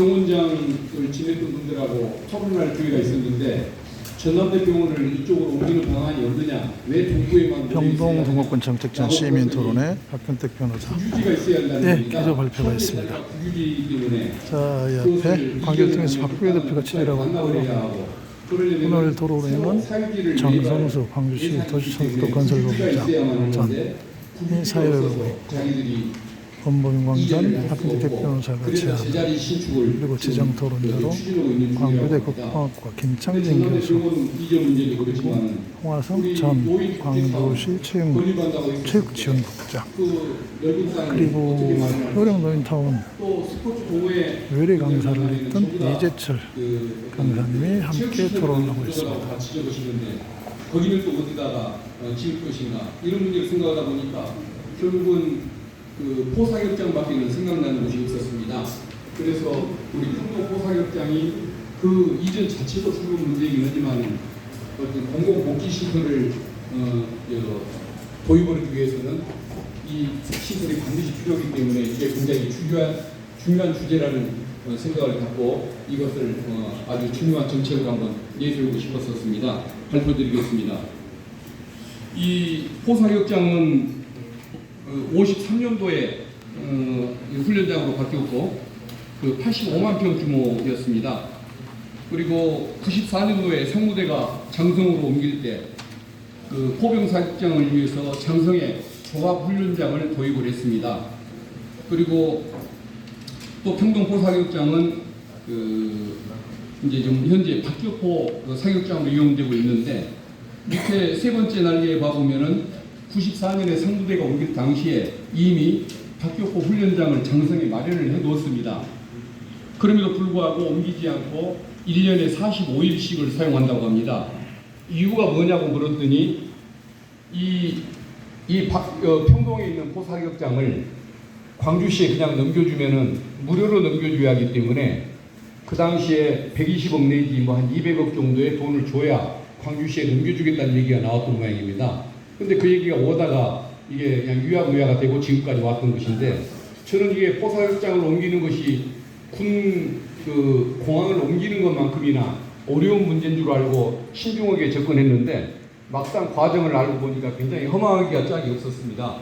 병원장을 지냈던 분들하고 토론할 기회가 있었는데 전남대병원을 이쪽으로 옮기는 방안이 없느냐, 왜 동구에만 평동 동업권 정책전 시민 토론회 박현택 변호사. 유지가 있어야 한다는 네, 겁니다. 기조 발표가 있습니다. 유지 때문에 자, 옆에 관계를 통해서 박국혜 대표가 치리라고 하고, 오늘 도로로는 정성수 광주시 도시철도 건설본부장 전 사회를 보고 있고, 권범인 광전 박현택 변호사가 제안합니다. 그리고 지정 토론자로 광주대 국방학과 김창진 교수, 그리고 홍화성 전 광주시 체육지원국장, 그리고 효령노인타운 외래 강사를 했던 이재철 강사님이 함께 토론을 하고 있습니다. 거기는 또 어디다가 지을 것인가, 이런 문제를 생각하다 보니까 결국은 그 포사격장밖에는 생각나는 곳이 없었습니다. 그래서 우리 평동 포사격장이 그 이전 자체도 충분 문제이긴 하지만 어떤 공공복지시설을 도입하기 위해서는 이 시설이 반드시 필요하기 때문에 이게 굉장히 중요한 주제라는 생각을 갖고 이것을 아주 중요한 정책을 한번 내세우고 싶었었습니다. 발표드리겠습니다. 이 포사격장은 53년도에 훈련장으로 바뀌었고 85만 평 규모였습니다. 그리고 94년도에 상무대가 장성으로 옮길 때 그 포병사격장을 위해서 장성에 종합훈련장을 도입을 했습니다. 그리고 또 평동 포사격장은 이제 좀 현재 박격포 사격장으로 이용되고 있는데, 밑에 세 번째 날개에 봐보면은 94년에 상무대가 옮길 당시에 이미 박격포 훈련장을 장성에 마련을 해두었습니다. 그럼에도 불구하고 옮기지 않고 1년에 45일씩을 사용한다고 합니다. 이유가 뭐냐고 물었더니 평동에 있는 포사격장을 광주시에 그냥 넘겨주면은 무료로 넘겨줘야 하기 때문에 그 당시에 120억 내지 뭐 한 200억 정도의 돈을 줘야 광주시에 넘겨주겠다는 얘기가 나왔던 모양입니다. 근데 그 얘기가 오다가 이게 그냥 유야무야가 되고 지금까지 왔던 것인데, 저는 이게 포사격장을 옮기는 것이 공항을 옮기는 것만큼이나 어려운 문제인 줄 알고 신중하게 접근했는데, 막상 과정을 알고 보니까 굉장히 허망하기가 짝이 없었습니다.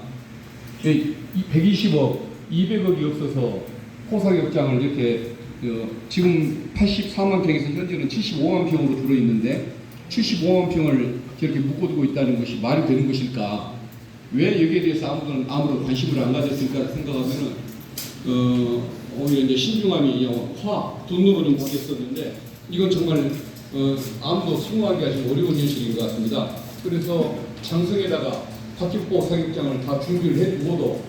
120억, 200억이 없어서 포사격장을 이렇게 지금 84만 평에서 현재는 75만 평으로 들어있는데 75만 평을 저렇게 묶어두고 있다는 것이 말이 되는 것일까? 왜 여기에 대해서 아무런 관심을 안 가졌을까 생각하면은 오히려 이제 신중함이 돈으로 좀 보겠었는데, 이건 정말 아무도 수긍하기가 좀 어려운 현실인 것 같습니다. 그래서 장성에다가 박격포 사격장을 다 준비를 해두고도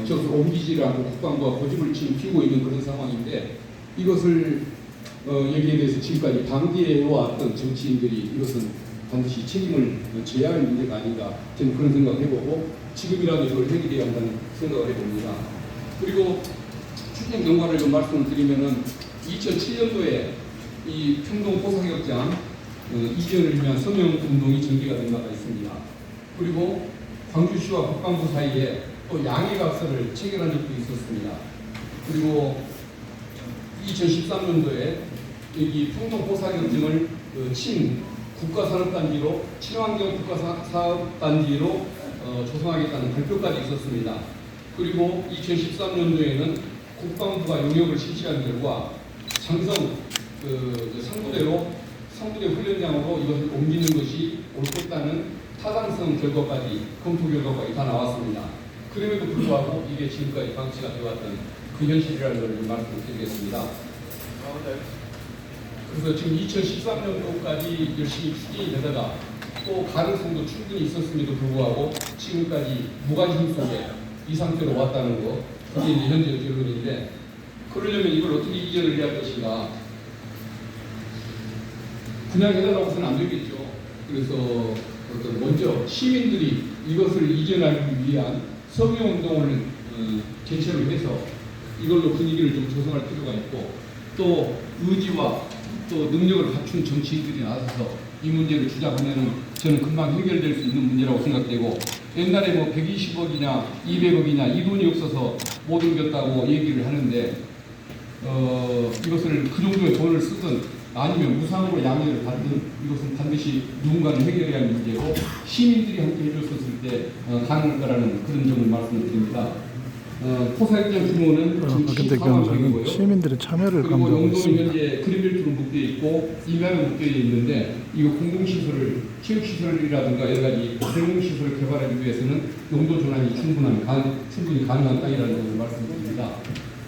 저것을 옮기지 않고 국방부가 고집을 지금 피우고 있는 그런 상황인데, 이것을 여기에 대해서 지금까지 방기해 왔던 정치인들이 이것은 반드시 책임을 져야 할 문제가 아닌가, 저는 그런 생각을 해보고 지금이라도 이걸 해결해야 한다는 생각을 해봅니다. 그리고 추진 경과를 좀 말씀을 드리면은 2007년도에 이 평동 포사격장 이전을 위한 서명 운동이 전개가 된 바가 있습니다. 그리고 광주시와 국방부 사이에 또 양해각서를 체결한 적도 있었습니다. 그리고 2013년도에 여기 평동 포사격장을 국가산업단지로, 친환경 국가사업단지로 조성하겠다는 발표까지 있었습니다. 그리고 2013년도에는 국방부가 용역을 실시한 결과 장성 상부대 훈련장으로 이것을 옮기는 것이 옳겠다는 타당성 결과까지, 검토 결과까지 다 나왔습니다. 그럼에도 불구하고 이게 지금까지 방치가 되어왔던 그 현실이라는 것을 말씀을 드리겠습니다. 그래서 지금 2013년도까지 열심히 추진이 되다가 또 가능성도 충분히 있었음에도 불구하고 지금까지 무관심 속에 이 상태로 왔다는 거, 그게 이제 현재 결론인데, 그러려면 이걸 어떻게 이전을 해야 할 것인가. 그냥 해달라고 해서는 안 되겠죠. 그래서 먼저 시민들이 이것을 이전하기 위한 서명운동을 개최를 해서 이걸로 분위기를 좀 조성할 필요가 있고, 또 의지와 또 능력을 갖춘 정치인들이 나서서 이 문제를 주장하면 저는 금방 해결될 수 있는 문제라고 생각되고, 옛날에 뭐 120억이냐 200억이냐 이 돈이 없어서 못 옮겼다고 얘기를 하는데, 이것을 그 정도의 돈을 쓰든 아니면 무상으로 양해를 받든 이것은 반드시 누군가는 해결해야 하는 문제고 시민들이 함께 해줬었을 때 가능할 거라는 그런 점을 말씀을 드립니다. 포사역장 규모는 지금 박근택 14만 변호사는 평이고요. 시민들의 참여를 그리고 강조하고 용도는 있습니다. 현재 그린벨트로 묶여 있고 이면에 묶여 있는데 이거 공공시설을 체육시설이라든가 여러 가지 공공시설을 개발하기 위해서는 용도 전환이 충분히 가능한 땅이라는 것을 말씀드립니다.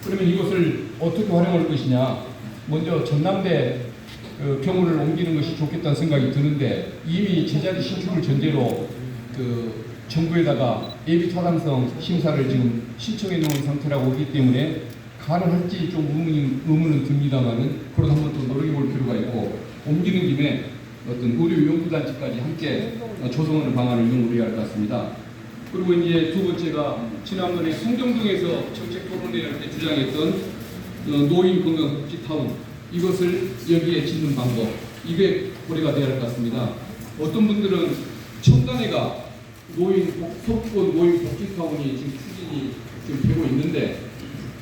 그러면 이것을 어떻게 활용할 것이냐? 먼저 전남대 병원을 옮기는 것이 좋겠다는 생각이 드는데 이미 제자리 신축을 전제로 정부에다가 예비 타당성 심사를 지금 신청해 놓은 상태라고 하기 때문에 가능할지 좀 의문은 듭니다만은 그래도 한번 또 노력해 볼 필요가 있고 옮기는 김에 어떤 의료 연구단체까지 함께 조성하는 방안을 이용해야 할 것 같습니다. 그리고 이제 두 번째가 지난번에 성정동에서 정책 토론회할 때 주장했던 노인 건강복지타운 이것을 여기에 짓는 방법 이게 고려가 되어야 할 것 같습니다. 어떤 분들은 첨단회가 소규모 노인 복지타운이 지금 추진이 지금 되고 있는데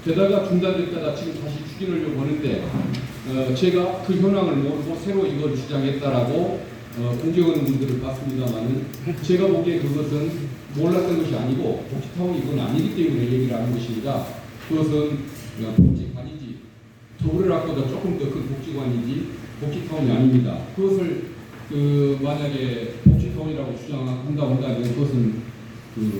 게다가 중단됐다가 지금 다시 추진하려고 하는데 제가 그 현황을 모르고 새로 이걸 주장했다라고 공격하는 분들을 봤습니다만은 제가 보기에 그것은 몰랐던 것이 아니고 복지타운이 그건 아니기 때문에 얘기를 하는 것입니다. 그것은 복지관이지 더불어라보다 조금 더 큰 복지관이지 복지타운이 아닙니다. 그것을 만약에 복지타운이라고 주장한다고 한다면 그것은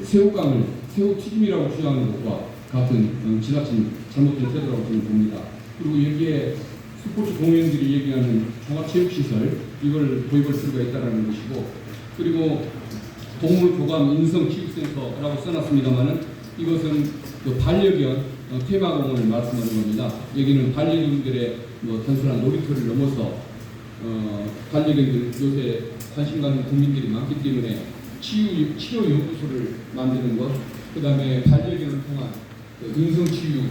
새우튀김이라고 주장하는 것과 같은 지나친 잘못된 태도라고 저는 봅니다. 그리고 여기에 스포츠 공연들이 얘기하는 종합체육시설 이걸 도입할 필요가 있다는 것이고 그리고 동물보감 인성치유센터라고 써놨습니다만은 이것은 반려견 테마공원을 말씀하는 겁니다. 여기는 반려견들의 단순한 놀이터를 넘어서 반려견들 요새 관심 갖는 국민들이 많기 때문에 치료 연구소를 만드는 것, 그 다음에 반려견을 통한 인성치유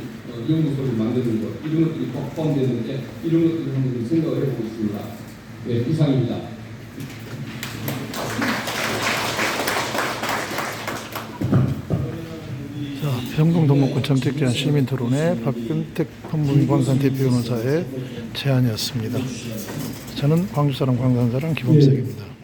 연구소를 만드는 것 이런 것들이 포함되는데 이런 것들을 한번 생각을 해보고 있습니다. 네, 이상입니다. 자, 평동동목군 정책제안 시민토론회 박근택 법무부광산 대표 변호사의 제안이었습니다. 저는 광주사람 광산사람 김범석입니다.